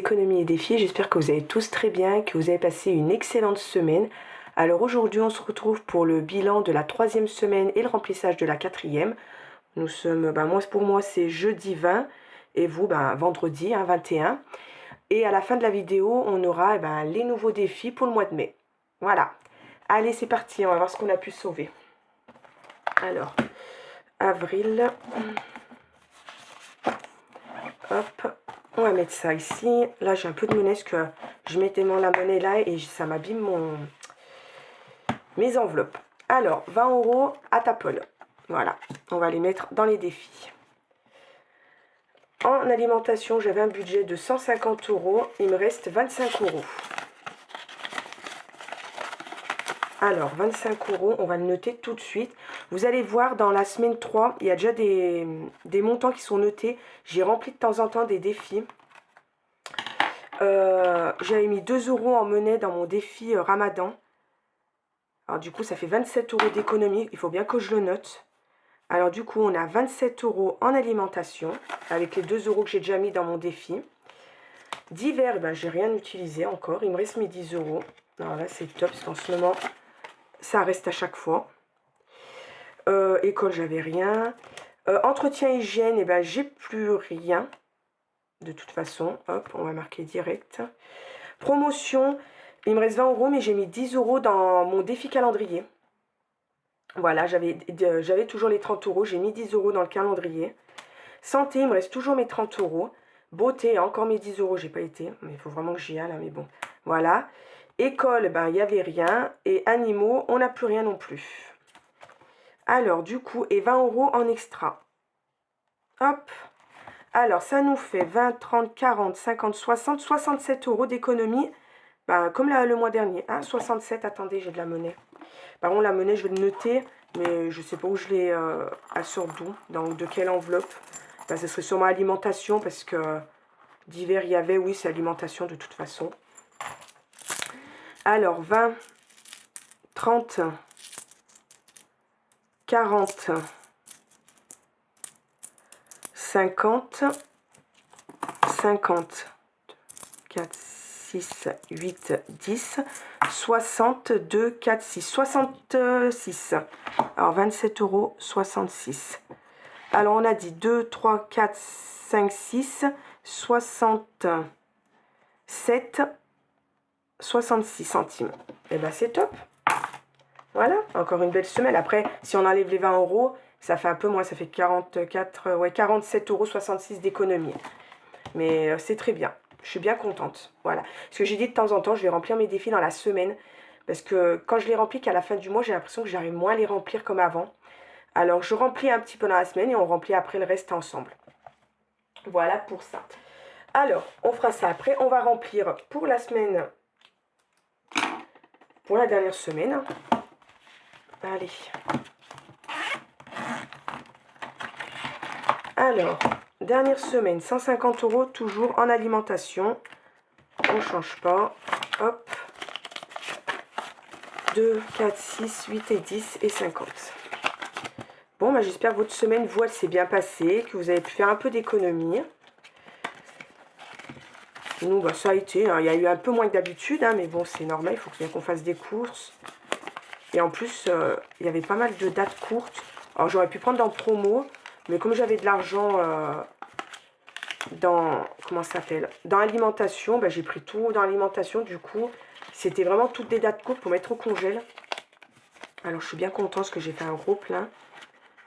économies et défis, j'espère que vous allez tous très bien, que vous avez passé une excellente semaine. Alors aujourd'hui on se retrouve pour le bilan de la 3e semaine et le remplissage de la 4e. Nous sommes, pour moi c'est jeudi 20 et vous vendredi 21. Et à la fin de la vidéo on aura les nouveaux défis pour le mois de mai. Voilà, allez c'est parti, on va voir ce qu'on a pu sauver. Alors, avril, hop. On va mettre ça ici. Là, j'ai un peu de monnaie parce que je mettais la monnaie là et ça m'abîme mes enveloppes. Alors, 20 € à Tapol. Voilà, on va les mettre dans les défis. En alimentation, j'avais un budget de 150 €. Il me reste 25 €. Alors, 25 €, on va le noter tout de suite. Vous allez voir, dans la semaine 3, il y a déjà des montants qui sont notés. J'ai rempli de temps en temps des défis. J'avais mis 2 € en monnaie dans mon défi Ramadan. Alors du coup, ça fait 27 € d'économie. Il faut bien que je le note. Alors du coup, on a 27 € en alimentation, avec les 2 € que j'ai déjà mis dans mon défi. Divers, j'ai rien utilisé encore. Il me reste mes 10 €. Alors là, c'est top, parce qu'en ce moment, ça reste à chaque fois. École, j'avais rien. Entretien hygiène, j'ai plus rien. De toute façon, hop, on va marquer direct. Promotion, il me reste 20 €, mais j'ai mis 10 € dans mon défi calendrier. Voilà, j'avais toujours les 30 €, j'ai mis 10 € dans le calendrier. Santé, il me reste toujours mes 30 €. Beauté, encore mes 10 €, j'ai pas été, mais il faut vraiment que j'y aille, là, mais bon. Voilà. École, il n'y avait rien. Et animaux, on n'a plus rien non plus. Alors, du coup, et 20 € en extra. Hop. Alors, ça nous fait 20, 30, 40, 50, 60, 67 € d'économie. Comme le mois dernier. 67, attendez, j'ai de la monnaie. Par contre, la monnaie, je vais le noter, mais je ne sais pas où je l'ai, elle sort d'où, de quelle enveloppe. Ce serait sûrement alimentation, parce que divers, il y avait, oui, c'est alimentation de toute façon. Alors, 20, 30, 40, 50, 50, 4, 6, 8, 10, 62, 4, 6, 66. Alors, 27 €, 66. Alors, on a dit 2, 3, 4, 5, 6, 67, 66 centimes. Et c'est top. Voilà, encore une belle semaine. Après, si on enlève les 20 €, ça fait un peu moins, ça fait 47 € 66 d'économie. Mais c'est très bien. Je suis bien contente. Voilà. Ce que j'ai dit de temps en temps, je vais remplir mes défis dans la semaine. Parce que quand je les remplis qu'à la fin du mois, j'ai l'impression que j'arrive moins à les remplir comme avant. Alors, je remplis un petit peu dans la semaine et on remplit après le reste ensemble. Voilà pour ça. Alors, on fera ça après. On va remplir pour la semaine, pour la dernière semaine. Allez. Alors, dernière semaine, 150 € toujours en alimentation. On ne change pas. Hop. 2, 4, 6, 8 et 10 et 50. Bon, j'espère que votre semaine, vous, elle s'est bien passée, que vous avez pu faire un peu d'économie. Nous, ça a été, hein, il y a eu un peu moins que d'habitude, mais bon, c'est normal, il faut bien qu'on fasse des courses. Et en plus, il y avait pas mal de dates courtes. Alors, j'aurais pu prendre dans promo, mais comme j'avais de l'argent dans, comment ça s'appelle, dans l'alimentation, j'ai pris tout dans l'alimentation. Du coup, c'était vraiment toutes des dates courtes pour mettre au congèle. Alors, je suis bien contente parce que j'ai fait un gros plein.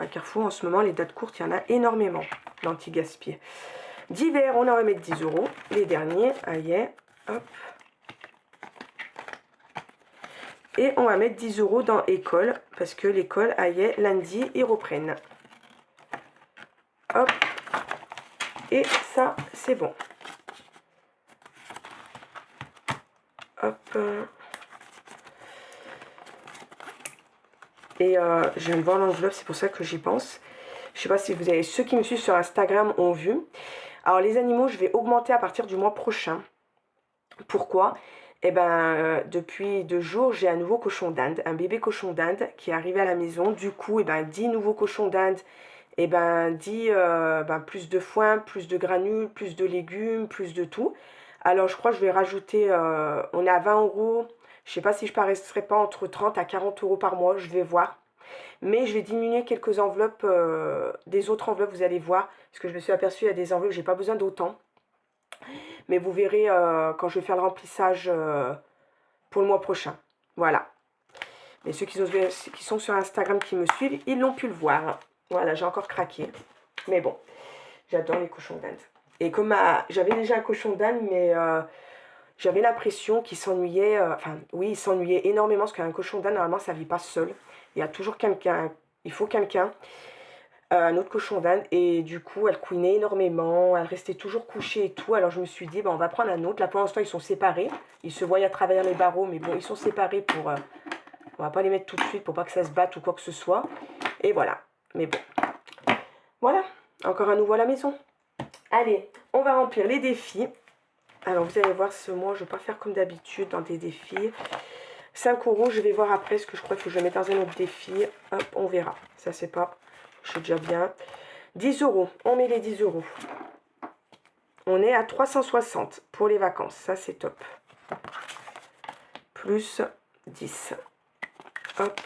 À Carrefour, en ce moment, les dates courtes, il y en a énormément d'anti-gaspillés. Divers, on en va mettre 10 €. Les derniers, aïe, hop. Et on va mettre 10 € dans école, parce que l'école, aïe, lundi, ils reprennent. Hop. Et ça, c'est bon. Hop. Et je viens de voir l'enveloppe, c'est pour ça que j'y pense. Je ne sais pas si vous avez, ceux qui me suivent sur Instagram ont vu. Alors, les animaux, je vais augmenter à partir du mois prochain. Pourquoi ? Depuis 2 jours, j'ai un nouveau cochon d'Inde, un bébé cochon d'Inde qui est arrivé à la maison. Du coup, 10 nouveaux cochons d'Inde, 10 plus de foin, plus de granules, plus de légumes, plus de tout. Alors, je crois que je vais rajouter, on est à 20 euros. Je sais pas si je ne resterai pas entre 30 à 40 euros par mois, je vais voir. Mais je vais diminuer quelques enveloppes, des autres enveloppes, vous allez voir. Parce que je me suis aperçue, il y a des enveloppes, j'ai pas besoin d'autant. Mais vous verrez quand je vais faire le remplissage pour le mois prochain. Voilà. Mais ceux qui sont sur Instagram, qui me suivent, ils l'ont pu le voir. Voilà, j'ai encore craqué. Mais bon, j'adore les cochons d'Inde. Et comme j'avais déjà un cochon d'Inde, mais j'avais l'impression qu'il s'ennuyait. Enfin, oui, il s'ennuyait énormément parce qu'un cochon d'Inde, normalement, ça ne vit pas seul. Il y a toujours quelqu'un. Il faut quelqu'un. Un autre cochon d'Inde. Et du coup, elle couinait énormément. Elle restait toujours couchée et tout. Alors, je me suis dit, on va prendre un autre. Là, pour l'instant, ils sont séparés. Ils se voient à travers les barreaux. Mais bon, ils sont séparés pour... on va pas les mettre tout de suite pour pas que ça se batte ou quoi que ce soit. Et voilà. Mais bon. Voilà. Encore un nouveau à la maison. Allez, on va remplir les défis. Alors, vous allez voir, ce mois, je ne vais pas faire comme d'habitude dans des défis. 5 euros, je vais voir après ce que je crois que je vais mettre dans un autre défi. Hop, on verra. Ça, c'est pas... Je suis déjà bien. 10 euros. On met les 10 euros. On est à 360 pour les vacances. Ça, c'est top. Plus 10. Hop.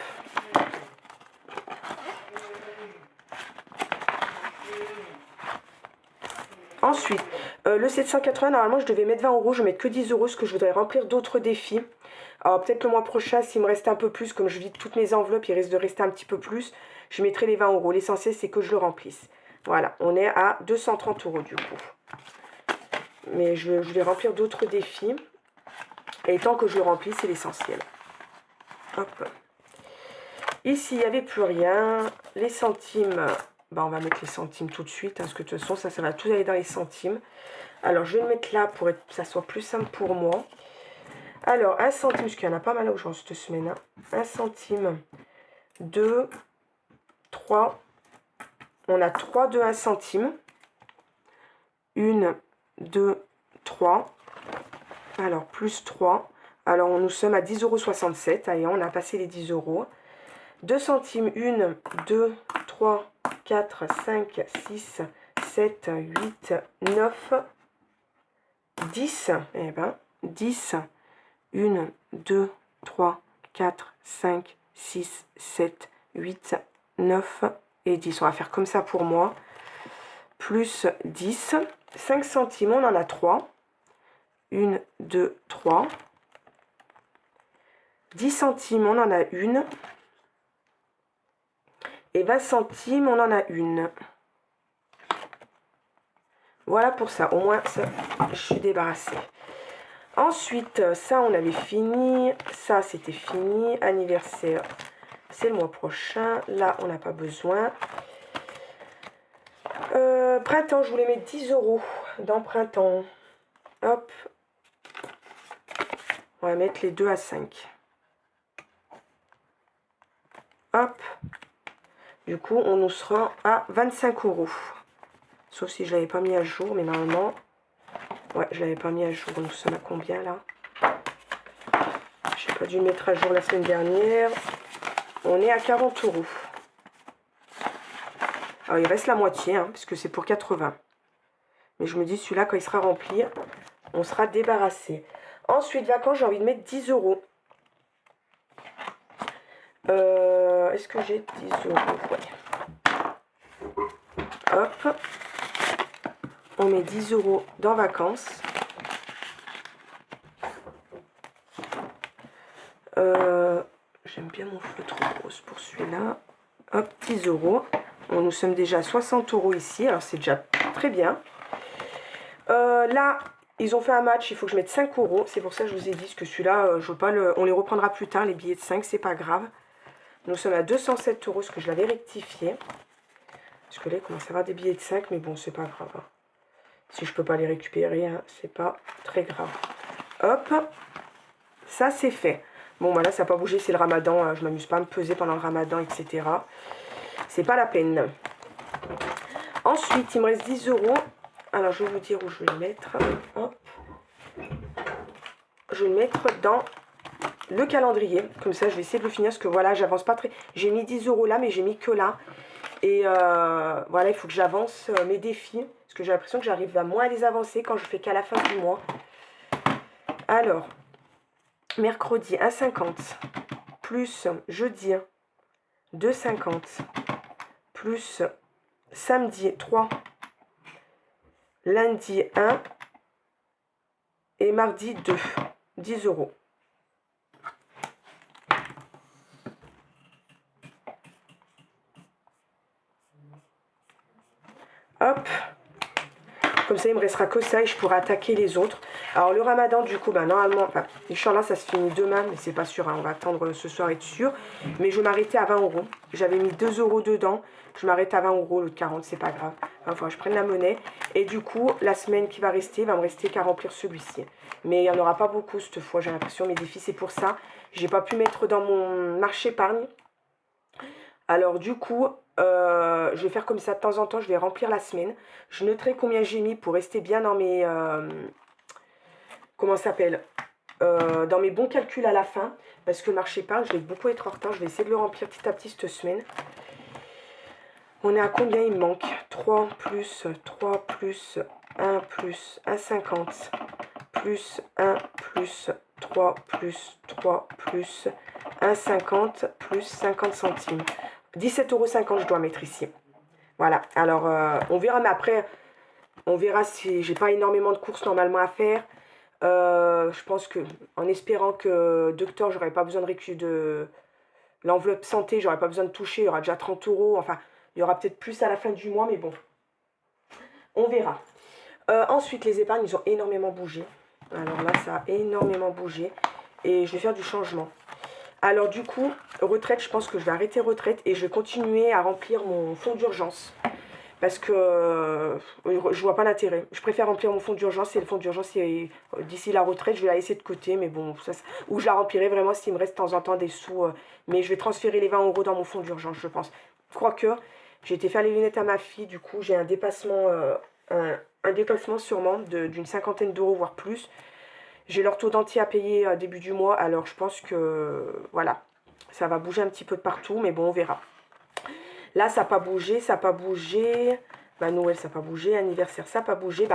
Ensuite, le 780, normalement, je devais mettre 20 euros. Je vais mettre que 10 euros, parce que je voudrais remplir d'autres défis. Alors, peut-être le mois prochain, s'il me reste un peu plus, comme je vide toutes mes enveloppes, il risque de rester un petit peu plus. Je mettrai les 20 euros. L'essentiel, c'est que je le remplisse. Voilà, on est à 230 euros du coup. Mais je vais remplir d'autres défis. Et tant que je le remplis, c'est l'essentiel. Hop. Ici, il n'y avait plus rien. Les centimes... on va mettre les centimes tout de suite, parce que de toute façon, ça va tout aller dans les centimes. Alors, je vais le mettre là pour que ça soit plus simple pour moi. Alors, 1 centime, parce qu'il y en a pas mal aujourd'hui cette semaine. 1 centime, 2, 3. On a 3 de 1 centime. 1, 2, 3. Alors, plus 3. Alors, nous sommes à 10,67 €. Allez, on a passé les 10 euros. 2 centimes, 1, 2, 3, 4, 5, 6, 7, 8, 9, 10. Eh bien, 10, 1, 2, 3, 4, 5, 6, 7, 8, 9 et 10. On va faire comme ça pour moi. Plus 10. 5 centimes, on en a 3. 1, 2, 3. 10 centimes, on en a une. Et 20 centimes, on en a une. Voilà pour ça. Au moins, ça, je suis débarrassée. Ensuite, ça, on avait fini. Ça, c'était fini. Anniversaire, c'est le mois prochain. Là, on n'a pas besoin. Printemps, je voulais mettre 10 euros dans printemps. Hop. On va mettre les 2 à 5. Hop. Du coup, on nous sera à 25 euros. Sauf si je ne l'avais pas mis à jour, mais normalement... Ouais, je ne l'avais pas mis à jour. Nous sommes à combien, là? Je n'ai pas dû le mettre à jour la semaine dernière. On est à 40 euros. Alors, il reste la moitié, hein, puisque c'est pour 80. Mais je me dis, celui-là, quand il sera rempli, on sera débarrassé. Ensuite, vacances, j'ai envie de mettre 10 euros. Est-ce que j'ai 10 euros? Ouais. Hop. On met 10 euros dans vacances. J'aime bien mon feutre rose pour celui-là. Hop, 10 euros. Bon, nous sommes déjà à 60 euros ici. Alors, c'est déjà très bien. Là, ils ont fait un match. Il faut que je mette 5 euros. C'est pour ça que je vous ai dit que celui-là, je veux pas on les reprendra plus tard, les billets de 5. C'est pas grave. Nous sommes à 207 euros, ce que je l'avais rectifié. Parce que là, il commence à avoir des billets de 5, mais bon, c'est pas grave. Hein. Si je peux pas les récupérer, hein, c'est pas très grave. Hop, ça c'est fait. Bon, voilà, ça n'a pas bougé, c'est le ramadan. Hein, je m'amuse pas à me peser pendant le ramadan, etc. C'est pas la peine. Ensuite, il me reste 10 euros. Alors, je vais vous dire où je vais le mettre. Hop. Je vais le mettre dans le calendrier. Comme ça, je vais essayer de le finir. Parce que voilà, j'avance pas très... J'ai mis 10 euros là, mais j'ai mis que là. Et voilà, il faut que j'avance mes défis. Parce que j'ai l'impression que j'arrive à moins les avancer quand je fais qu'à la fin du mois. Alors, mercredi 1,50 plus jeudi 2,50 plus samedi 3, lundi 1 et mardi 2, 10 euros. Hop, comme ça il me restera que ça et je pourrai attaquer les autres. Alors le ramadan du coup, normalement, enfin, Inch'Allah ça se finit demain, mais c'est pas sûr, hein, on va attendre ce soir être sûr. Mais je m'arrêtais à 20 euros, j'avais mis 2 euros dedans, je m'arrête à 20 euros, l'autre 40, c'est pas grave. Enfin, je prenne la monnaie et du coup la semaine qui va rester, il va me rester qu'à remplir celui-ci. Mais il n'y en aura pas beaucoup cette fois, j'ai l'impression, mes défis c'est pour ça. J'ai pas pu mettre dans mon marché épargne. Alors du coup, je vais faire comme ça de temps en temps, je vais remplir la semaine. Je noterai combien j'ai mis pour rester bien dans mes... comment ça s'appelle, dans mes bons calculs à la fin. Parce que le marché épargne, je vais beaucoup être en retard. Je vais essayer de le remplir petit à petit cette semaine. On est à combien il me manque? 3 plus 3 plus 1 plus 1,50 plus 1 plus 3 plus 3 plus 1,50 plus 50 centimes. 17,50 € je dois mettre ici. Voilà, alors on verra, mais après, on verra si j'ai pas énormément de courses normalement à faire. Je pense que, en espérant que docteur, j'aurais pas besoin de l'enveloppe santé, j'aurais pas besoin de toucher, il y aura déjà 30 €. Enfin, il y aura peut-être plus à la fin du mois, mais bon, on verra. Ensuite, les épargnes, ils ont énormément bougé. Alors là, ça a énormément bougé. Et je vais faire du changement. Alors du coup, retraite, je pense que je vais arrêter retraite et je vais continuer à remplir mon fonds d'urgence. Parce que je vois pas l'intérêt. Je préfère remplir mon fonds d'urgence et le fonds d'urgence, d'ici la retraite, je vais la laisser de côté. Mais bon, ou je la remplirai vraiment s'il me reste de temps en temps des sous. Mais je vais transférer les 20 € dans mon fonds d'urgence, je pense. Quoique, j'ai été faire les lunettes à ma fille. Du coup, j'ai un dépassement, un dépassement sûrement d'une cinquantaine d'euros, voire plus. J'ai l'orthodontie à payer début du mois, alors je pense que, voilà, ça va bouger un petit peu de partout, mais bon, on verra. Là, ça n'a pas bougé, ça n'a pas bougé. Noël, ça n'a pas bougé. Anniversaire, ça n'a pas bougé.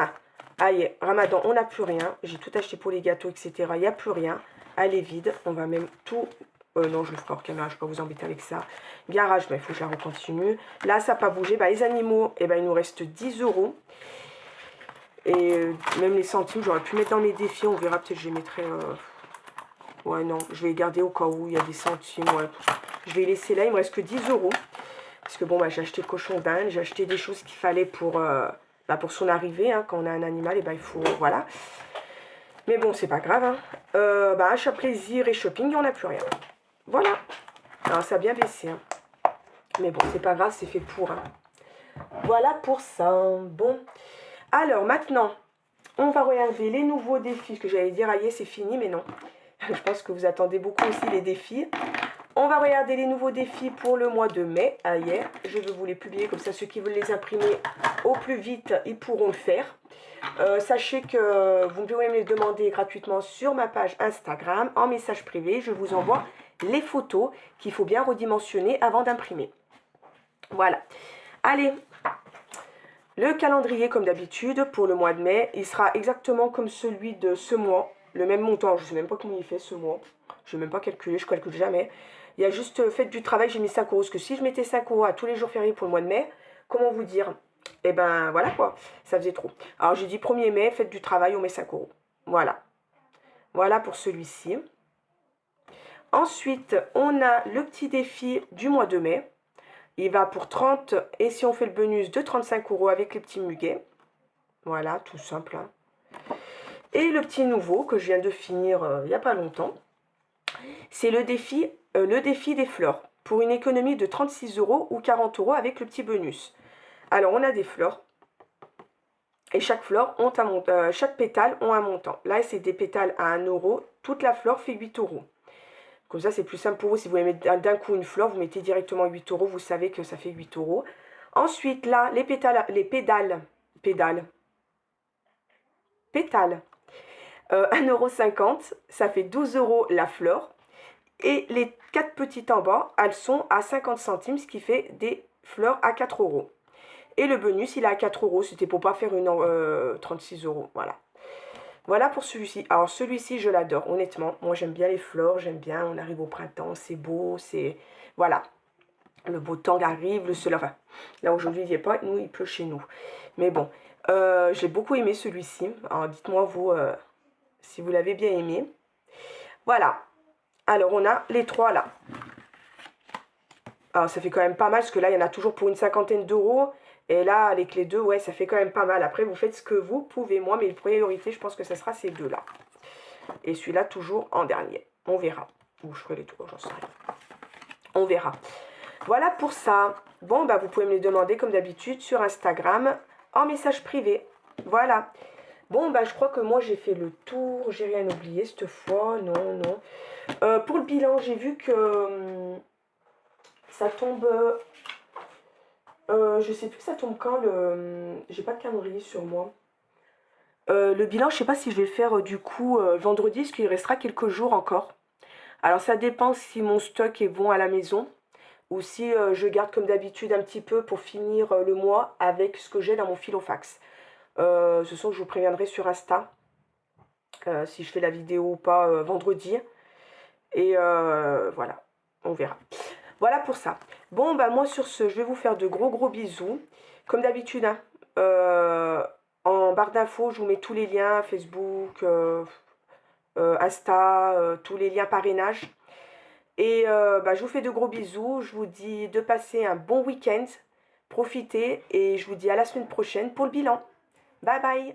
Aïe, Ramadan, on n'a plus rien. J'ai tout acheté pour les gâteaux, etc. Il n'y a plus rien. Elle est vide. On va même tout... non, je le ferai hors caméra, je ne vais pas vous embêter avec ça. Garage, il faut que je la recontinue. Là, ça n'a pas bougé. Les animaux, il nous reste 10 €. Et même les centimes, j'aurais pu mettre dans mes défis. On verra, peut-être je les mettrai... Ouais, non, je vais les garder au cas où il y a des centimes. Ouais. Je vais les laisser là, il me reste que 10 €. Parce que bon, j'ai acheté cochon d'Inde, j'ai acheté des choses qu'il fallait pour son arrivée. Hein, quand on a un animal, il faut... Voilà. Mais bon, c'est pas grave. Hein. Achat plaisir et shopping, on n'a plus rien. Voilà. Alors, ça a bien baissé. Hein. Mais bon, c'est pas grave, c'est fait pour. Hein. Voilà pour ça. Bon. Alors, maintenant, on va regarder les nouveaux défis. Ce que j'allais dire, aïe, c'est fini, mais non. Je pense que vous attendez beaucoup aussi les défis. On va regarder les nouveaux défis pour le mois de mai. Hier, je vais vous les publier, comme ça ceux qui veulent les imprimer au plus vite, ils pourront le faire. Sachez que vous pouvez me les demander gratuitement sur ma page Instagram, en message privé. Je vous envoie les photos qu'il faut bien redimensionner avant d'imprimer. Voilà. Allez, le calendrier, comme d'habitude, pour le mois de mai, il sera exactement comme celui de ce mois. Le même montant, je ne sais même pas comment il fait ce mois. Je ne vais même pas calculer, je ne calcule jamais. Il y a juste fait du travail, j'ai mis 5 €. Parce que si je mettais 5 € à tous les jours fériés pour le mois de mai, comment vous dire? Eh ben voilà quoi, ça faisait trop. Alors j'ai dit 1er mai, faites du travail, on met 5 €. Voilà. Voilà pour celui-ci. Ensuite, on a le petit défi du mois de mai. Il va pour 30, et si on fait le bonus de 35 € avec les petits muguets. Voilà, tout simple. Hein. Et le petit nouveau que je viens de finir il n'y a pas longtemps, c'est le défi des fleurs. Pour une économie de 36 € ou 40 € avec le petit bonus. Alors, on a des fleurs. Et chaque fleur, chaque pétale ont un montant. Là, c'est des pétales à 1 €. Toute la fleur fait 8 €. Comme ça, c'est plus simple pour vous. Si vous voulez mettre d'un coup une fleur, vous mettez directement 8 €. Vous savez que ça fait 8 €. Ensuite, là, les pétales, pétales. 1,50 €, ça fait 12 € la fleur. Et les 4 petites en bas, elles sont à 50 centimes, ce qui fait des fleurs à 4 €. Et le bonus, il est à 4 €. C'était pour pas faire une 36 €. Voilà. Voilà pour celui-ci. Alors celui-ci, je l'adore, honnêtement. Moi, j'aime bien les fleurs, j'aime bien. On arrive au printemps, c'est beau, c'est... Voilà. Le beau temps arrive, le soleil... Enfin, là, aujourd'hui, il n'y est pas. Nous, il pleut chez nous. Mais bon, j'ai beaucoup aimé celui-ci. Alors, dites-moi, vous, si vous l'avez bien aimé. Voilà. Alors, on a les trois, là. Alors, ça fait quand même pas mal, parce que là, il y en a toujours pour une cinquantaine d'euros. Et là, avec les deux, ouais, ça fait quand même pas mal. Après, vous faites ce que vous pouvez. Moi, mes priorités, je pense que ça sera ces deux-là. Et celui-là, toujours en dernier. On verra. Ou je ferai les trois, j'en sais rien. On verra. Voilà pour ça. Bon, bah, vous pouvez me les demander, comme d'habitude, sur Instagram, en message privé. Voilà. Bon, bah, je crois que moi, j'ai fait le tour. J'ai rien oublié cette fois. Non, non. Pour le bilan, j'ai vu que ça tombe... je sais plus que ça tombe quand le... J'ai pas de calendrier sur moi. Le bilan, je sais pas si je vais le faire du coup vendredi, parce qu'il restera quelques jours encore. Alors ça dépend si mon stock est bon à la maison, ou si je garde comme d'habitude un petit peu pour finir le mois avec ce que j'ai dans mon filofax. Ce sont, je vous préviendrai sur Insta, si je fais la vidéo ou pas vendredi. Et voilà, on verra. Voilà pour ça. Bon, bah moi sur ce, je vais vous faire de gros bisous. Comme d'habitude, hein, en barre d'infos, je vous mets tous les liens, Facebook, Insta, tous les liens parrainage. Et bah, je vous fais de gros bisous. Je vous dis de passer un bon week-end. Profitez et je vous dis à la semaine prochaine pour le bilan. Bye bye!